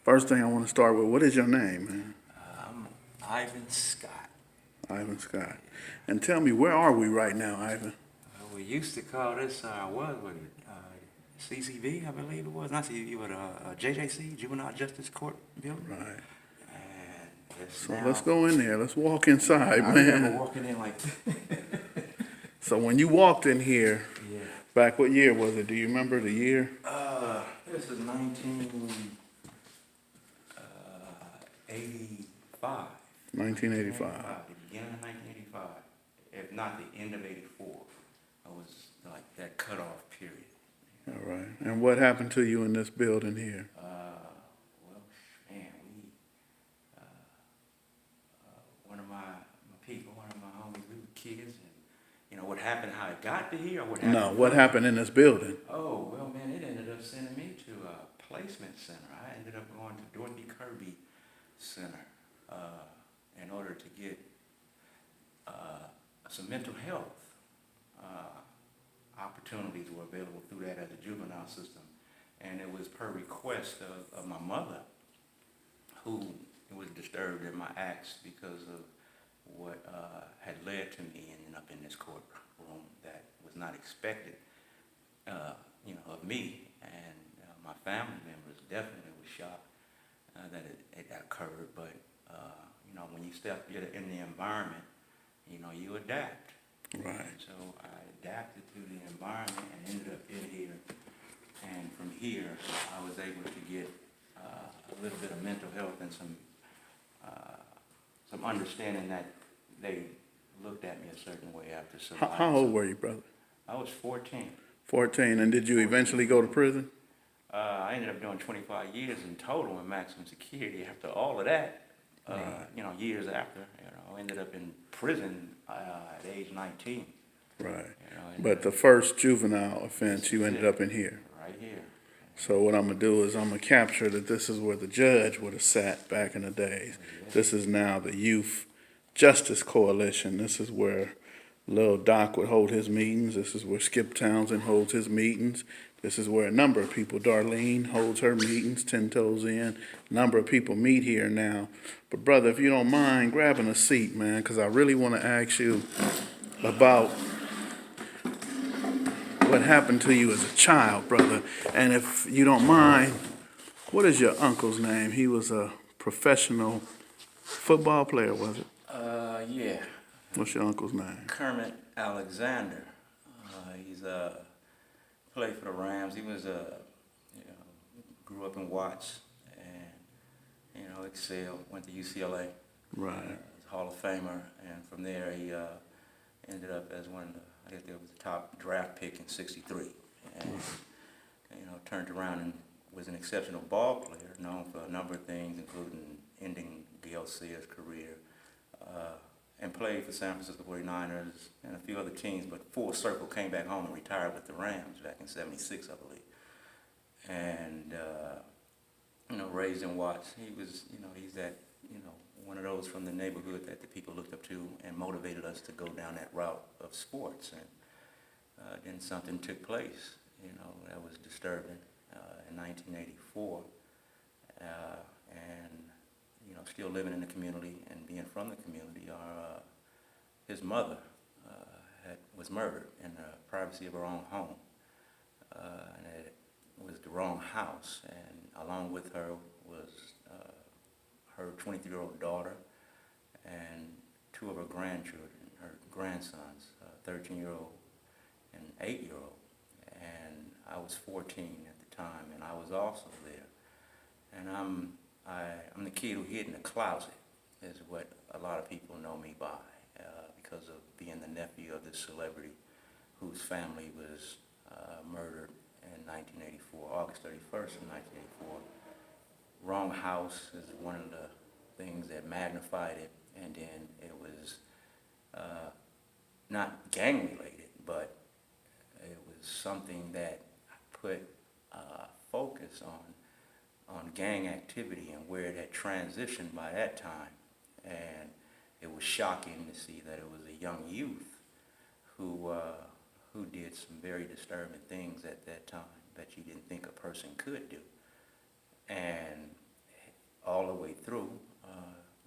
First thing I want to start with, what is your name, man? I'm Ivan Scott. Ivan Scott. And tell me, where are we right now, Ivan? We used to call this, what was it? CCV, I believe it was. Not CCV, but JJC, Juvenile Justice Court building. Right. And it's So now. let's go in there. Let's walk inside, I remember man. walking in like, So when you walked in here, yeah. back what year was it? Do you remember the year? This is 1985. 1985. The beginning of 1985, if not the end of 84. I was like that cutoff period. All right. And what happened to you in this building here? Well, man, one of my people, one of my homies, we were kids, and what happened, how it got to here, or what happened? No, what happened in this building? Oh, well, man, it ended up sending me to a placement center. I ended up going to Dorothy Kirby Center in order to get some mental health opportunities were available through that as a juvenile system. And it was per request of my mother, who was disturbed in my acts because of what had led to me ending up in this courtroom that was not expected, of me. And my family members definitely was shocked that it occurred. But, when you step in the environment, you adapt. Right. So I adapted to the environment and ended up in here. And from here, I was able to get a little bit of mental health and some understanding that they looked at me a certain way after surviving. How old were you, brother? I was 14. 14. And did you eventually go to prison? I ended up doing 25 years in total in maximum security. After all of that, years after, I ended up in prison at age 19. Right. But the first juvenile offense, you ended up in here. Right here. So what I'm going to do is I'm going to capture that this is where the judge would have sat back in the days. This is now the Youth Justice Coalition. This is where Lil Doc would hold his meetings. This is where Skipp Townsend holds his meetings. This is where a number of people, Darlene holds her meetings, 10 Toes In. A number of people meet here now. But brother, if you don't mind grabbing a seat, man, because I really want to ask you about what happened to you as a child, brother. And if you don't mind, what is your uncle's name? He was a professional football player, was it? Yeah. What's your uncle's name? Kermit Alexander. He's played for the Rams. He was grew up in Watts and excelled. Went to UCLA. Right. Hall of Famer, and from there he ended up as one of the, I guess it was the top draft pick in '63, and turned around and was an exceptional ball player, known for a number of things, including ending Gale Sayers' career, and played for San Francisco 49ers and a few other teams, but full circle came back home and retired with the Rams back in '76, I believe. And raised in Watts, he was, he's that, one of those from the neighborhood that the people looked up to and motivated us to go down that route of sports. And then something took place, that was disturbing in 1984. And still living in the community and being from the community, his mother was murdered in the privacy of her own home. And it was the wrong house, and along with her was her 23-year-old daughter and two of her grandchildren, her grandsons, 13-year-old and 8-year-old. And I was 14 at the time, and I was also there. And I'm the kid who hid in the closet, is what a lot of people know me by, because of being the nephew of this celebrity whose family was murdered in 1984, August 31st of 1984. Wrong house is one of the things that magnified it, and then it was not gang related, but it was something that put focus on gang activity and where it had transitioned by that time. And it was shocking to see that it was a young youth who did some very disturbing things at that time that you didn't think a person could do. And through.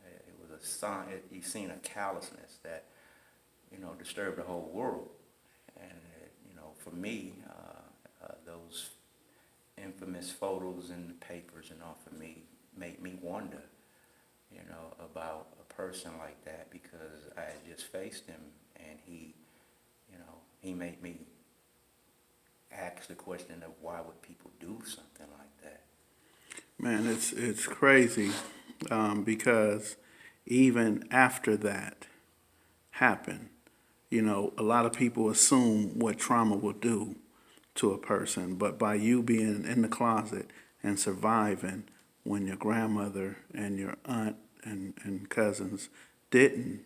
It was a sign. He seen a callousness that, disturbed the whole world. And for me, those infamous photos in the papers and all for me made me wonder, about a person like that, because I had just faced him, and he made me ask the question of why would people do something like that. Man, it's crazy because even after that happened, a lot of people assume what trauma will do to a person, but by you being in the closet and surviving when your grandmother and your aunt and cousins didn't,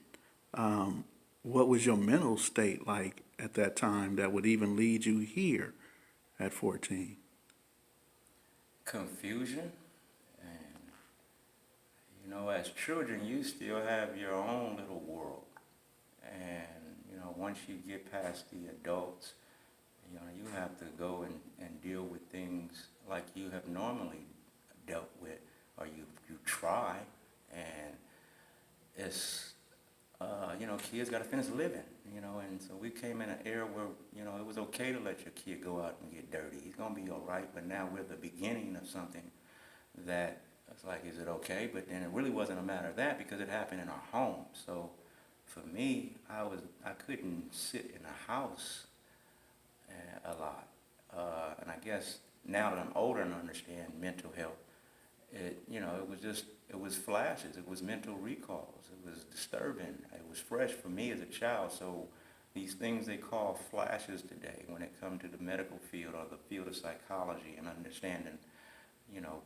what was your mental state like at that time that would even lead you here at 14? Confusion, and as children, you still have your own little world, and once you get past the adults, you have to go and deal with things like you have normally dealt with, or you try, and it's kids got to finish living, and so we came in an era where it was okay to let your kid go out and get dirty. He's gonna be all right, but now we're the beginning of something that it's like, is it okay? But then it really wasn't a matter of that, because it happened in our home. So for me, I couldn't sit in a house a lot, and I guess now that I'm older and understand mental health, it was flashes, it was mental recalls, it was disturbing, it was fresh for me as a child. So these things they call flashes today, when it comes to the medical field or the field of psychology and understanding,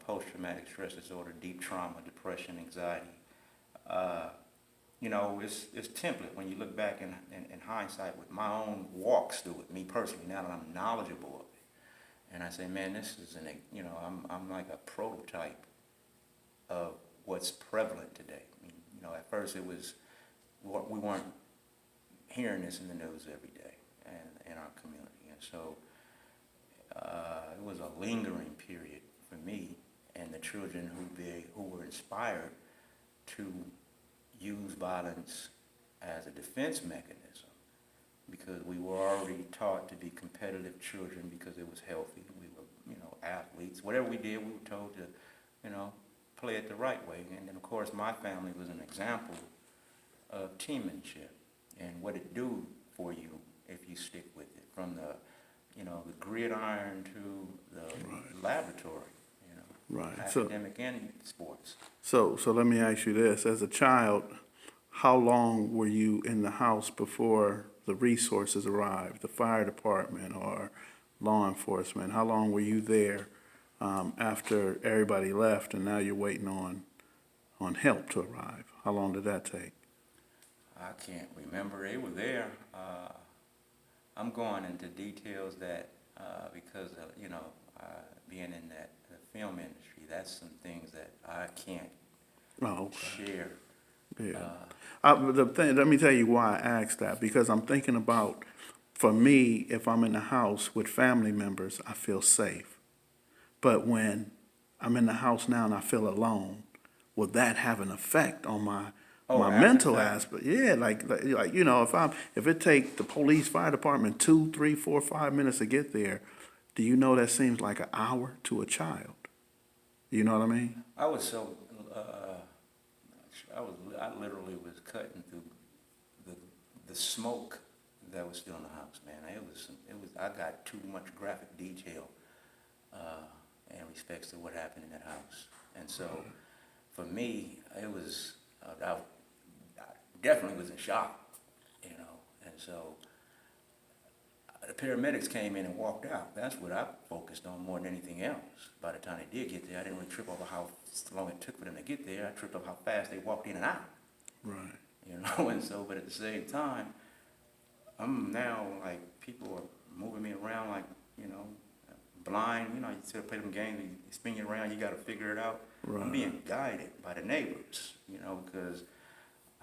post-traumatic stress disorder, deep trauma, depression, anxiety, it's template when you look back in hindsight with my own walks through it, me personally, now that I'm knowledgeable of it. And I say, man, this is I'm like a prototype of what's prevalent today. At first we weren't hearing this in the news every day and in our community. And so it was a lingering period for me and the children who were inspired to use violence as a defense mechanism, because we were already taught to be competitive children because it was healthy. We were, athletes. Whatever we did, we were told to, play it the right way. And then, of course, my family was an example of teammanship and what it do for you if you stick with it, from the gridiron to the laboratory, Right. academic and sports. So let me ask you this: as a child, how long were you in the house before the resources arrived, the fire department or law enforcement? How long were you there after everybody left, and now you're waiting on help to arrive? How long did that take? I can't remember. They were there. I'm going into details that because being in the film industry, that's some things that I can't share. Yeah. Let me tell you why I asked that, because I'm thinking about, for me, if I'm in the house with family members, I feel safe. But when I'm in the house now and I feel alone, will that have an effect on my mental aspect? Yeah, like if it take the police, fire department 2, 3, 4, 5 minutes to get there, do you know that seems like an hour to a child? You know what I mean? I was so I literally was cutting through the smoke that was still in the house, man. It was I got too much graphic detail in respects to what happened in that house. And so for me, it was I definitely was in shock, and so the paramedics came in and walked out. That's what I focused on more than anything else. By the time they did get there, I didn't really trip over how long it took for them to get there. I tripped over how fast they walked in and out. Right. And so, but at the same time, I'm now like, people are moving me around like, blind. You still play them games, you spin you around, you got to figure it out. Right. I'm being guided by the neighbors, because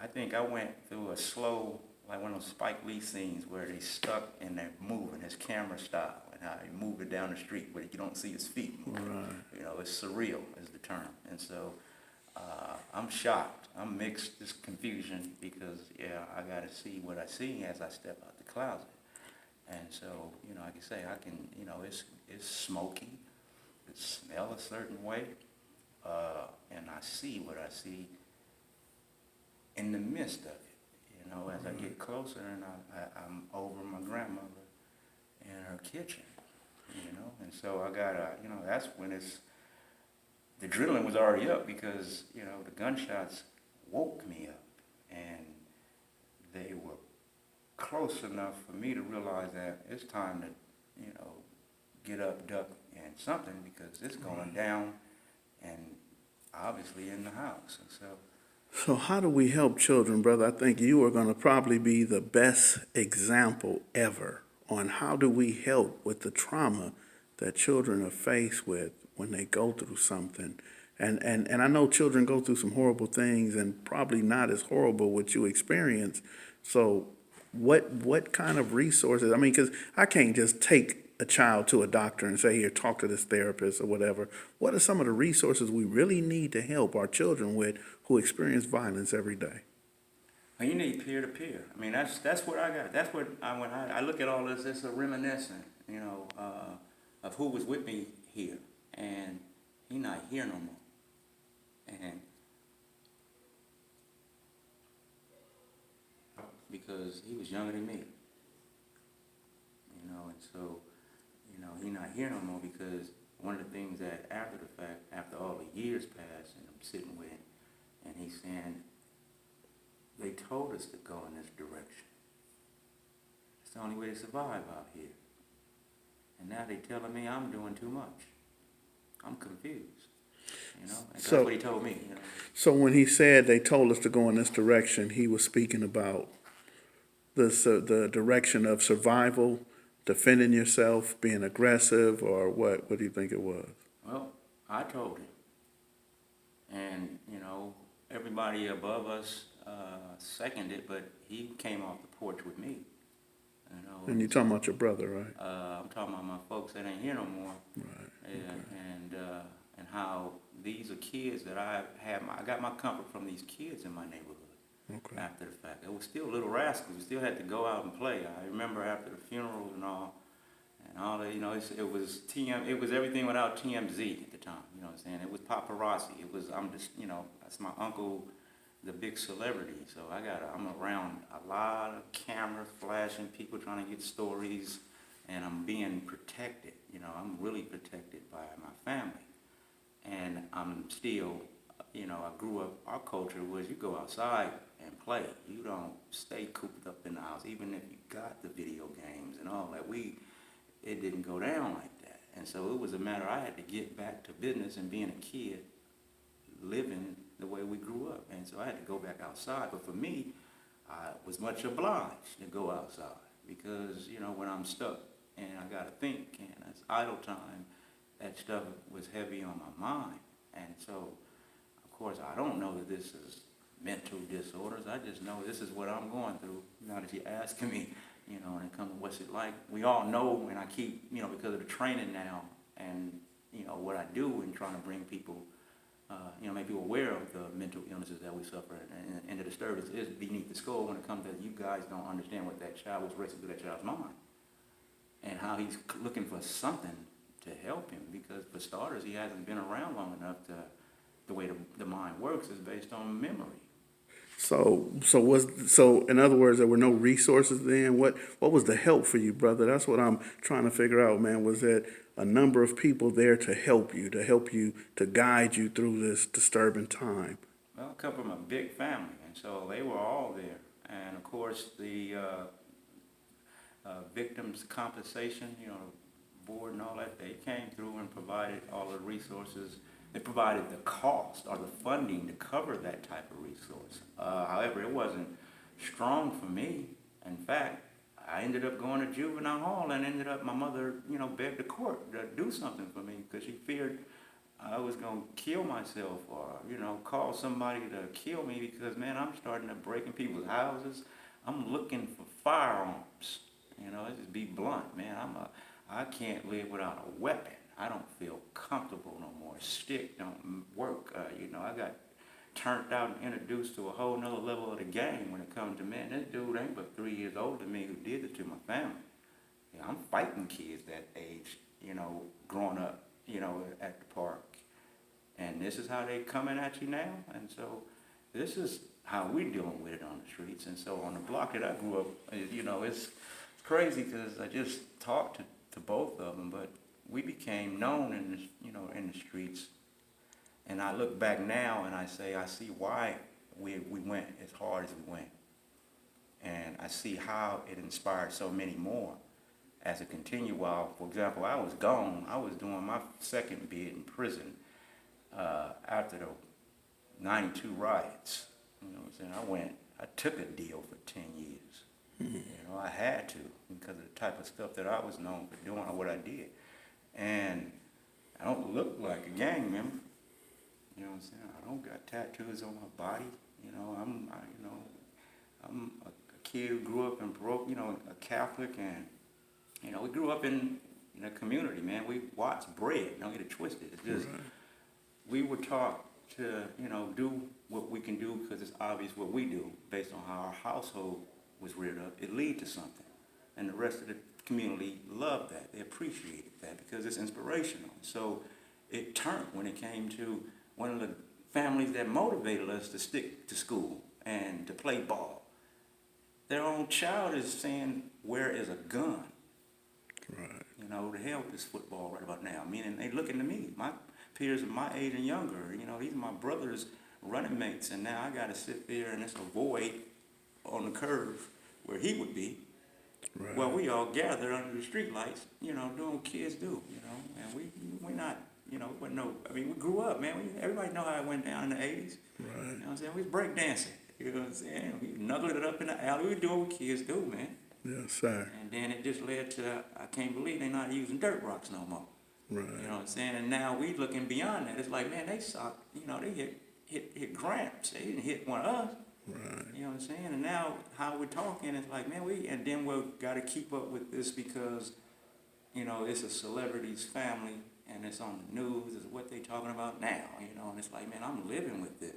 I think I went through a slow, like one of those Spike Lee scenes where they stuck and they're moving, his camera style, and how he moved it down the street where you don't see his feet moving. Right. It's surreal is the term. And so I'm shocked. I'm mixed, this confusion, because, yeah, I gotta see what I see as I step out the closet. And so, like I say, I can, it's smoky, it smells a certain way, and I see what I see in the midst of it. As I get closer, and I'm over my grandmother in her kitchen, and so I gotta, that's when the adrenaline was already up, because, the gunshots woke me up, and they were close enough for me to realize that it's time to, get up, duck, and something, because it's going down, and obviously in the house. And So how do we help children, brother? I think you are going to probably be the best example ever on how do we help with the trauma that children are faced with when they go through something. And I know children go through some horrible things, and probably not as horrible what you experience. So what kind of resources? I mean, because I can't just take a child to a doctor and say, here, talk to this therapist or whatever. What are some of the resources we really need to help our children with who experience violence every day? well, you need peer to peer. I mean, that's what I got. That's what when I look at all this, it's a reminiscent, of who was with me here, and he not here no more. And because he was younger than me, and so, he not here no more, because one of the things that after the fact, after all the years passed, and I'm sitting with him, and he's saying, they told us to go in this direction. It's the only way to survive out here. And now they telling me I'm doing too much. I'm confused. And that's what he told me. So when he said they told us to go in this direction, he was speaking about the direction of survival, defending yourself, being aggressive, or what? What do you think it was? Well, I told him. And, everybody above us seconded, but he came off the porch with me. And you're talking about your brother, right? I'm talking about my folks that ain't here no more. Right. And how these are kids that I got my comfort from these kids in my neighborhood. Okay. After the fact, it was still little rascals. We still had to go out and play. I remember after the funeral and all that. It was It was everything without TMZ at the time. You know what I'm saying? It was paparazzi. It was that's my uncle, the big celebrity. So I'm around a lot of cameras flashing, people trying to get stories, and I'm being protected. I'm really protected by my family, and I'm still. I grew up. Our culture was you go outside and play. You don't stay cooped up in the house, even if you got the video games and all that. It didn't go down like that. And so it was a matter, I had to get back to business and being a kid, living the way we grew up. And so I had to go back outside. But for me, I was much obliged to go outside because, when I'm stuck and I got to think and it's idle time, that stuff was heavy on my mind. And so, of course, I don't know that this is mental disorders. I just know this is what I'm going through. Now that you're asking me, when it comes to what's it like, we all know, and I keep, because of the training now and, what I do in trying to bring people, make people aware of the mental illnesses that we suffer and the disturbance is beneath the skull when it comes to you guys don't understand what that child was racing through that child's mind and how he's looking for something to help him because, for starters, he hasn't been around long enough to, the way the mind works is based on memory. So in other words, there were no resources then. What was the help for you, brother? That's what I'm trying to figure out, man. Was there a number of people there to help you, to guide you through this disturbing time? Well, I come from a big family, and so they were all there. And of course, the victims' compensation, board and all that, they came through and provided all the resources. They provided the cost or the funding to cover that type of resource. However, it wasn't strong for me. In fact, I ended up going to juvenile hall and my mother, begged the court to do something for me because she feared I was going to kill myself or, call somebody to kill me because, man, I'm starting to break in people's houses. I'm looking for firearms. Let's just be blunt, man. I can't live without a weapon. I don't feel comfortable no more. Stick don't work. I got turned out and introduced to a whole nother level of the game when it comes to, man, this dude ain't but 3 years older than me who did it to my family. You know, I'm fighting kids that age, you know, growing up, you know, at the park. And this is how they coming at you now. And so this is how we dealing with it on the streets. And so on the block that I grew up, you know, it's crazy because I just talked to both of them, but we became known in the, you know, in the streets. And I look back now and I say, I see why we went as hard as we went. And I see how it inspired so many more as it continued. While, for example, I was gone, I was doing my second bid in prison after the 92 riots. You know what I'm saying? I took a deal for 10 years. You know, I had to because of the type of stuff that I was known for doing or what I did. And I don't look like a gang member. You know what I'm saying? I don't got tattoos on my body. You know, I'm a kid who grew up in you know, a Catholic, and you know, we grew up in a community, man. We watched bread. Don't get it twisted. It's just we were taught to, you know, do what we can do because it's obvious what we do based on how our household was reared up. It lead to something, and the rest of the community loved that. They appreciated that because it's inspirational. So it turned when it came to one of the families that motivated us to stick to school and to play ball. Their own child is saying, "Where is a gun?" Right. You know, the hell with this football right about now. Meaning they looking to me. My peers are my age and younger. You know, these are my brothers' running mates, and now I got to sit there and it's a void on the curve where he would be. Right. Well, we all gather under the street lights, you know, doing what kids do, you know, and we're not, you know, but no, I mean, we grew up, man. Everybody know how it went down in the 80s. Right. You know what I'm saying? We was break dancing. You know what I'm saying? We knuckled it up in the alley. We were doing what kids do, man. Yes, sir. And then it just led to, I can't believe they're not using dirt rocks no more. Right. You know what I'm saying? And now we looking beyond that. It's like, man, they saw, you know, they hit Gramps. They didn't hit one of us. Right. You know what I'm saying? And now how we're talking, it's like, man, and then we've got to keep up with this because, you know, it's a celebrity's family and it's on the news, is what they talking about now, you know, and it's like, man, I'm living with this.